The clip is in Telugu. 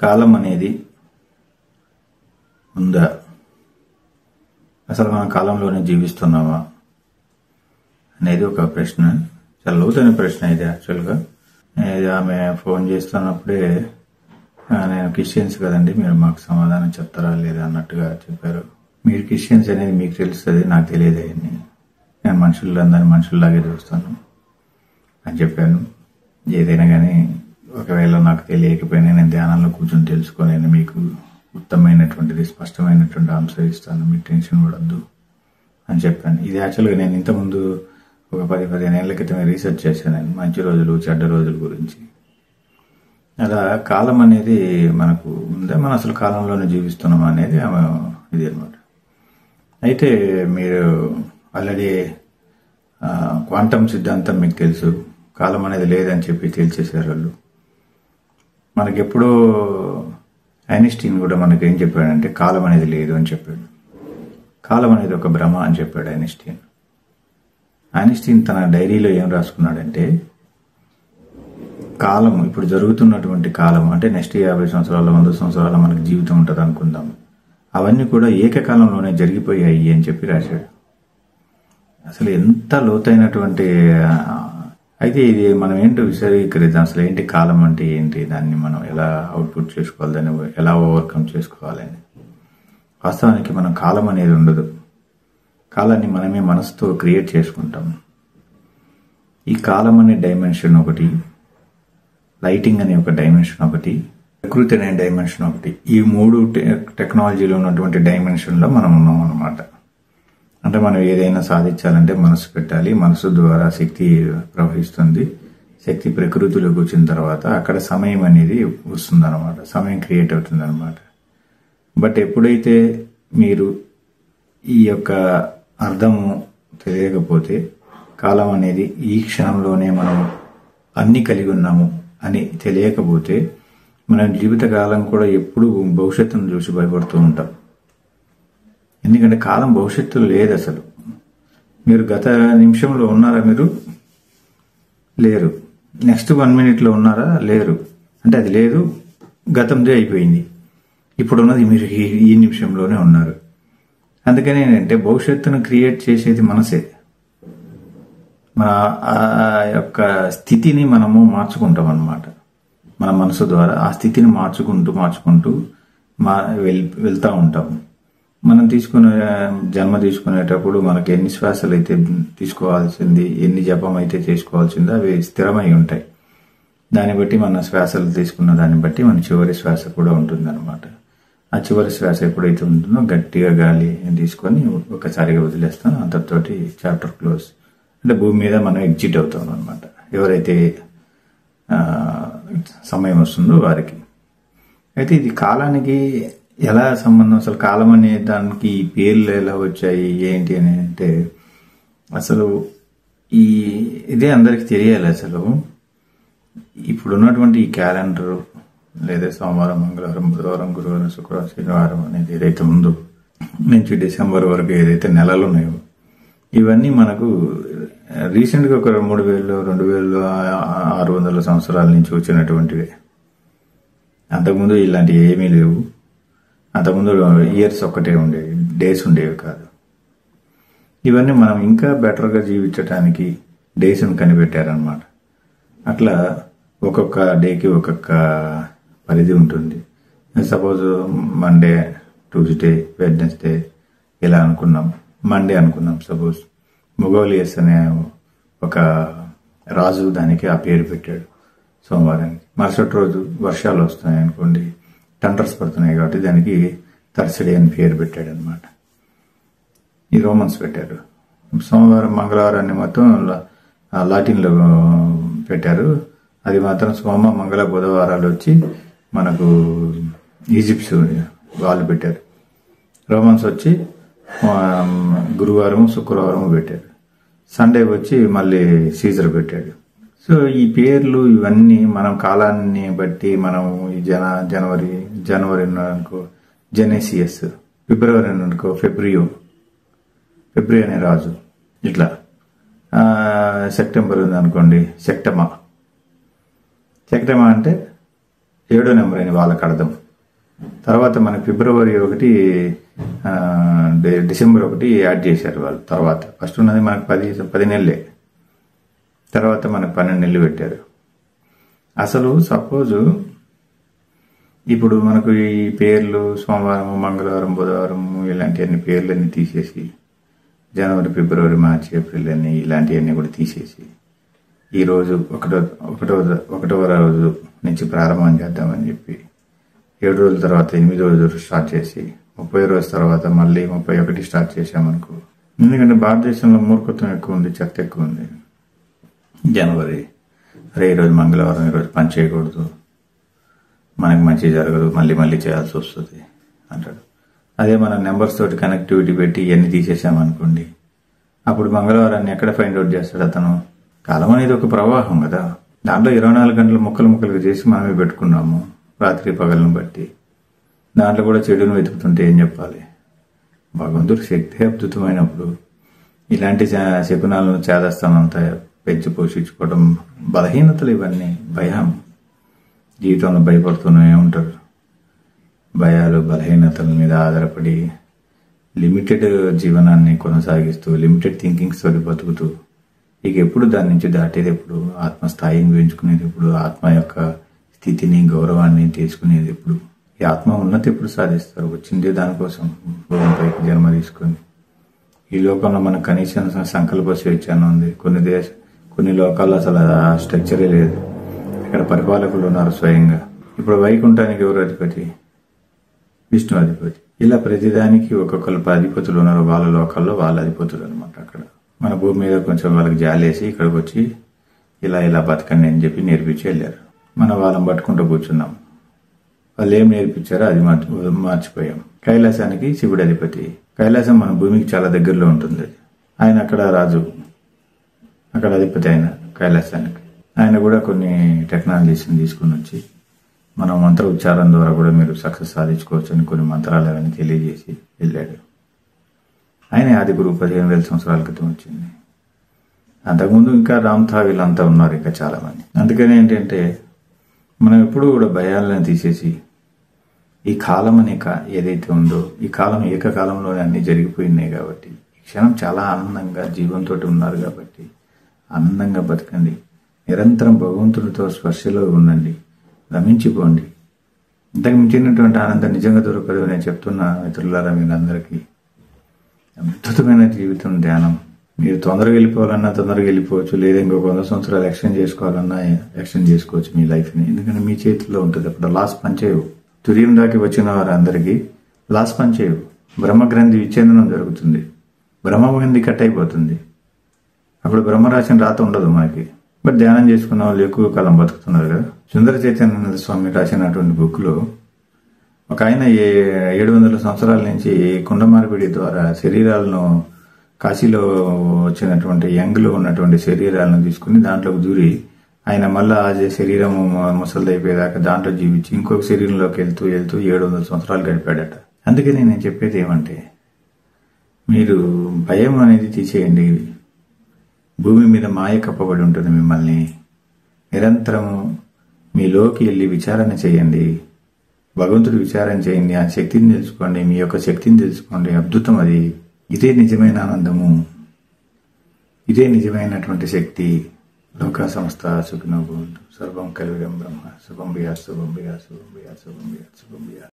కాలం అనేది ఉందా? అసలు మనం కాలంలోనే జీవిస్తున్నామా అనేది ఒక ప్రశ్న. చాలా లోతైన ప్రశ్న ఇది. యాక్చువల్గా ఆమె ఫోన్ చేస్తున్నప్పుడే నేను క్రిస్టియన్స్ కదండి, మీరు మాకు సమాధానం చెప్తారా లేదా అన్నట్టుగా చెప్పారు. మీరు క్రిస్టియన్స్ అనేది మీకు తెలుస్తుంది, నాకు తెలియదు. నేను మనుషులందరినీ మనుషుల్లాగే చూస్తాను అని చెప్పాను. ఏదైనా కానీ ఒకవేళ నాకు తెలియకపోయినా నేను ధ్యానంలో కూర్చొని తెలుసుకొని మీకు ఉత్తమమైనటువంటిది, స్పష్టమైనటువంటి ఆన్సర్ ఇస్తాను, మీరు టెన్షన్ పడద్దు అని చెప్పాను. ఇది యాక్చువల్గా నేను ఇంతకుముందు ఒక 10-15 ఏళ్ల క్రితమే రీసెర్చ్ చేశాను నేను, మంచి రోజులు చెడ్డ రోజుల గురించి. అలా కాలం అనేది మనకు ఉందే, మనం అసలు కాలంలోనే జీవిస్తున్నాం అనేది ఆమె ఇది అనమాట. అయితే మీరు ఆల్రెడీ క్వాంటమ్ సిద్ధాంతం మీకు తెలుసు, కాలం అనేది లేదని చెప్పి తేల్చేశారు వాళ్ళు. మనకెప్పుడో ఐన్స్టీన్ కూడా మనకి ఏం చెప్పాడంటే కాలం అనేది లేదు అని చెప్పాడు. కాలం అనేది ఒక భ్రమ అని చెప్పాడు ఐన్స్టీన్ తన డైరీలో ఏం రాసుకున్నాడంటే, కాలం ఇప్పుడు జరుగుతున్నటువంటి కాలం అంటే నెక్స్ట్ 50 సంవత్సరాల 100 సంవత్సరాల మనకు జీవితం ఉంటుంది అనుకుందాం, అవన్నీ కూడా ఏకకాలంలోనే జరిగిపోయాయి అని చెప్పి రాశాడు. అసలు ఎంత లోతైనటువంటి. అయితే ఇది మనం ఏంటో విశదీకరిద్దాం. అసలు ఏంటి కాలం అంటే ఏంటి, దాన్ని మనం ఎలా అవుట్పుట్ చేసుకోవాలి, దాన్ని ఎలా ఓవర్కమ్ చేసుకోవాలని. వాస్తవానికి మనం కాలం అనేది ఉండదు, కాలాన్ని మనమే మనసుతో క్రియేట్ చేసుకుంటాం. ఈ కాలం అనే డైమెన్షన్ ఒకటి, లైటింగ్ అనే ఒక డైమెన్షన్ ఒకటి, ప్రకృతి అనే డైమెన్షన్ ఒకటి. ఈ 3 టెక్నాలజీలో ఉన్నటువంటి డైమెన్షన్లో మనం ఉన్నాం అన్నమాట. అంటే మనం ఏదైనా సాధించాలంటే మనసు పెట్టాలి, మనసు ద్వారా శక్తి ప్రవహిస్తుంది. శక్తి ప్రకృతిలోకి వచ్చిన తర్వాత అక్కడ సమయం అనేది వస్తుంది అనమాట, సమయం క్రియేట్ అవుతుంది అనమాట. బట్ ఎప్పుడైతే మీరు ఈ యొక్క అర్థము తెలియకపోతే, కాలం అనేది ఈ క్షణంలోనే మనం అన్ని కలిగి ఉన్నాము అని తెలియకపోతే, మన జీవితకాలం కూడా ఎప్పుడు భవిష్యత్తును చూసి భయపడుతూ ఉంటాం. ఎందుకంటే కాలం భవిష్యత్తులో లేదు అసలు. మీరు గత నిమిషంలో ఉన్నారా? మీరు లేరు. నెక్స్ట్ 1 మినిట్లో ఉన్నారా? లేరు. అంటే అది లేదు, గతందే అయిపోయింది. ఇప్పుడున్నది మీరు ఈ నిమిషంలోనే ఉన్నారు. అందుకని ఏంటంటే భవిష్యత్తును క్రియేట్ చేసేది మనసే. మన ఆ యొక్క స్థితిని మనము మార్చుకుంటాం అన్నమాట. మన మనసు ద్వారా ఆ స్థితిని మార్చుకుంటూ వెళ్తూ ఉంటాం. మనం జన్మ తీసుకునేటప్పుడు మనకి ఎన్ని శ్వాసలు అయితే తీసుకోవాల్సింది, ఎన్ని జపం అయితే చేసుకోవాల్సిందో అవి స్థిరమై ఉంటాయి. దాన్ని బట్టి మన శ్వాసలు తీసుకున్న దాన్ని బట్టి మన చివరి శ్వాస కూడా ఉంటుంది అనమాట. ఆ చివరి శ్వాస ఎప్పుడైతే ఉంటుందో గట్టిగా గాలి తీసుకొని ఒకసారిగా వదిలేస్తాం, అంతటితోటి చాప్టర్ క్లోజ్. అంటే భూమి మీద మనం ఎగ్జిట్ అవుతాం అనమాట, ఎవరైతే సమయం వస్తుందో వారికి. అయితే ఇది కాలానికి ఎలా సంబంధం, అసలు కాలం అనే దానికి ఈ పేర్లు ఎలా వచ్చాయి ఏంటి అని అంటే, అసలు ఇదే అందరికి తెలియాలి. అసలు ఇప్పుడు ఉన్నటువంటి ఈ క్యాలెండర్ లేదా సోమవారం, మంగళవారం, బుధవారం, గురువారం, శుక్రవారం, శనివారం అనేది ఏదైతే ముందు నుంచి డిసెంబర్ వరకు ఏదైతే నెలలు ఉన్నాయో, ఇవన్నీ మనకు రీసెంట్గా ఒక 3000-2600 సంవత్సరాల నుంచి వచ్చినటువంటివి. అంతకుముందు ఇలాంటివి ఏమీ లేవు. అంతకుముందు ఇయర్స్ ఒక్కటే ఉండేవి, డేస్ ఉండేవి కాదు. ఇవన్నీ మనం ఇంకా బెటర్గా జీవించడానికి డేస్ను కనిపెట్టారనమాట. అట్లా ఒక్కొక్క డేకి ఒక్కొక్క పరిధి ఉంటుంది. సపోజ్ మండే, ట్యూస్డే, వెడ్నెస్డే ఇలా అనుకున్నాం. మండే అనుకున్నాం సపోజ్. మొగోలియస్ అనే ఒక రాజు దానికి ఆ పేరు పెట్టాడు సోమవారానికి. మరుసటి రోజు వర్షాలు వస్తున్నాయి అనుకోండి, టండర్స్ పడుతున్నాయి కాబట్టి దానికి థర్స్డే అని పేరు పెట్టాడు అనమాట. ఈ రోమన్స్ పెట్టారు. సోమవారం, మంగళవారాన్ని మొత్తం లాటిన్లో పెట్టారు. అది మాత్రం సోమ, మంగళ, బుధవారాలు వచ్చి మనకు ఈజిప్ట్స్ వాళ్ళు పెట్టారు. రోమన్స్ వచ్చి గురువారం, శుక్రవారం పెట్టారు. సండే వచ్చి మళ్ళీ సీజర్ పెట్టాడు. సో ఈ పేర్లు ఇవన్నీ మనం కాలాన్ని బట్టి మనం జనవరి అనుకో జెనేసియస్, ఫిబ్రవరి అనుకో ఫిబ్రి అనే రాజు, ఇట్లా సెప్టెంబర్ ఉంది అనుకోండి సెప్టమా అంటే 7వ నెంబర్ అని వాళ్ళకి అర్థం. తర్వాత మనకి ఫిబ్రవరి 1, డిసెంబర్ 1 యాడ్ చేశారు వాళ్ళు. తర్వాత ఫస్ట్ ఉన్నది మనకు 10 నెలలే, తర్వాత మనకు 12 నెలలు పెట్టారు. అసలు సపోజు ఇప్పుడు మనకు ఈ పేర్లు సోమవారం, మంగళవారం, బుధవారం ఇలాంటివన్నీ పేర్లన్నీ తీసేసి జనవరి, ఫిబ్రవరి, మార్చి, ఏప్రిల్ అన్ని ఇలాంటివన్నీ కూడా తీసేసి ఈరోజు ఒకటవ రోజు నుంచి ప్రారంభం చేద్దామని చెప్పి 7 రోజుల తర్వాత 8వ రోజు స్టార్ట్ చేసి 30 రోజు తర్వాత మళ్ళీ 31 స్టార్ట్ చేసామనుకో. ఎందుకంటే భారతదేశంలో మూర్ఖత్వం ఎక్కువ ఉంది, చెత్త ఎక్కువ ఉంది. జనవరి అరే ఈరోజు మంగళవారం, ఈరోజు పని చేయకూడదు, మనకి మంచి జరగదు, మళ్ళీ చేయాల్సి వస్తుంది అంటాడు. అదే మనం నెంబర్స్ తోటి కనెక్టివిటీ పెట్టి ఇవన్నీ తీసేసామనుకోండి, అప్పుడు మంగళవారాన్ని ఎక్కడ ఫైండ్ అవుట్ చేస్తాడు అతను? కాలం అనేది ఒక ప్రవాహం కదా, దాంట్లో 24 గంటలు ముక్కలుగా చేసి మనమే పెట్టుకున్నాము రాత్రి పగలను బట్టి. దాంట్లో కూడా చెడును వెతుకుతుంటే ఏం చెప్పాలి? భగవంతుడి శక్తి అద్భుతమైనప్పుడు ఇలాంటి శకునాలను చేదస్తానంతా పెంచి పోషించుకోవడం బలహీనతలు, ఇవన్నీ భయం. జీవితంలో భయపడుతూనే ఉంటారు. భయాలు, బలహీనతల మీద ఆధారపడి లిమిటెడ్ జీవనాన్ని కొనసాగిస్తూ లిమిటెడ్ థింకింగ్స్ తోటి బతుకుతూ ఇక ఎప్పుడు దాని నుంచి దాటేది ఎప్పుడు? ఆత్మస్థాయిని పెంచుకునేది ఎప్పుడు? ఆత్మ యొక్క స్థితిని, గౌరవాన్ని తీసుకునేది ఎప్పుడు? ఈ ఆత్మ ఉన్నతి ఎప్పుడు సాధిస్తారు? వచ్చిందే దానికోసం భూమిపైకి జన్మ తీసుకొని. ఈ లోకంలో మనకు కనీసం సంకల్ప స్వేచ్ఛ అని ఉంది. కొన్ని లోకాల్లో అసలు ఆ స్ట్రక్చరే లేదు. ఇక్కడ పరిపాలకులు ఉన్నారు స్వయంగా. ఇప్పుడు వైకుంఠానికి ఎవరు అధిపతి? విష్ణు అధిపతి. ఇలా ప్రతిదానికి ఒక్కొక్కరు అధిపతులు ఉన్నారు. వాళ్ళ లోకాల్లో వాళ్ళ అధిపతులు అనమాట. అక్కడ మన భూమి మీద కొంచెం వాళ్ళకి జాలేసి ఇక్కడికి వచ్చి ఇలా బతకండి అని చెప్పి నేర్పించి వెళ్ళారు. మనం వాళ్ళని పట్టుకుంటూ కూర్చున్నాం. వాళ్ళు ఏం నేర్పించారో అది మార్చిపోయాం. కైలాసానికి శివుడు అధిపతి. కైలాసం మన భూమికి చాలా దగ్గరలో ఉంటుంది. ఆయన అక్కడ రాజు, అక్కడ అధిపతి ఆయన కైలాసానికి. ఆయన కూడా కొన్ని టెక్నాలజీస్ని తీసుకుని వచ్చి మనం మంత్ర ఉచ్చారం ద్వారా కూడా మీరు సక్సెస్ సాధించుకోవచ్చు అని కొన్ని మంత్రాలు అవన్నీ తెలియజేసి వెళ్ళాడు. ఆయన ఆది గురువు 15,000 సంవత్సరాల క్రితం వచ్చింది. అంతకుముందు ఇంకా రామ్థా వీళ్ళంతా ఉన్నారు ఇంకా చాలా మంది. అందుకని ఏంటంటే మనం ఎప్పుడు కూడా భయాలను తీసేసి ఈ కాలం అనే ఏదైతే ఉందో ఈ కాలం ఏకకాలంలోనే అన్ని జరిగిపోయినాయి కాబట్టి ఈ క్షణం చాలా ఆనందంగా జీవంతో ఉన్నారు కాబట్టి ఆనందంగా బతకండి. నిరంతరం భగవంతుడితో స్పర్శలో ఉండండి, రమించిపోండి. ఇంతకు మించినటువంటి ఆనందం నిజంగా దొరకదు. నేను చెప్తున్నా మిత్రులారా, మీరందరికీ అద్భుతమైన జీవితం ధ్యానం. మీరు తొందరగా వెళ్ళిపోవాలన్నా తొందరగా వెళ్ళిపోవచ్చు, లేదా ఇంకొక 100 సంవత్సరాలు ఎక్స్టెండ్ చేసుకోవాలన్నా ఎక్స్టెండ్ చేసుకోవచ్చు మీ లైఫ్ని. ఎందుకంటే మీ చేతిలో ఉంటుంది. అప్పుడు లాస్ పనిచేయవు. తురియం దాకి వచ్చిన వారందరికీ లాస్ పనిచేయవు. బ్రహ్మగ్రంథి విచ్ఛేదనం జరుగుతుంది, బ్రహ్మగ్రంథి కట్ అయిపోతుంది. అప్పుడు బ్రహ్మరాశిని రాత ఉండదు మనకి. బట్ ధ్యానం చేసుకున్న వాళ్ళు ఎక్కువ కాలం బతుకుతున్నారు కదా. సుందర చైతన్య స్వామి రాసినటువంటి బుక్లో ఒక ఆయన 700 సంవత్సరాల నుంచి కుండ మార్పిడి ద్వారా శరీరాలను, కాశీలో వచ్చినటువంటి యంగ్లో ఉన్నటువంటి శరీరాలను తీసుకుని దాంట్లోకి దూరి ఆయన మళ్ళా ఆ శరీరం ముసలిదైపోయేదాకా దాంట్లో జీవించి ఇంకొక శరీరంలోకి వెళ్తూ 700 సంవత్సరాలు గడిపాడట. అందుకని నేను చెప్పేది ఏమంటే, మీరు భయం అనేది తీసేయండి. భూమి మీద మాయ కప్పబడి ఉంటుంది. మిమ్మల్ని నిరంతరము మీలోకి వెళ్ళి విచారణ చేయండి. భగవంతుడి విచారణ చేయండి. ఆ శక్తిని తెలుసుకోండి. మీ యొక్క శక్తిని తెలుసుకోండి. అద్భుతం అది. ఇదే నిజమైన ఆనందము, ఇదే నిజమైనటువంటి శక్తి. లోక సంస్థ సుఖినో భవంతు. సర్వం కల్విదం బ్రహ్మ. శుభం బియా, శుభం బియా, శుభం బియా, శుభం బియా, శుభం బియా.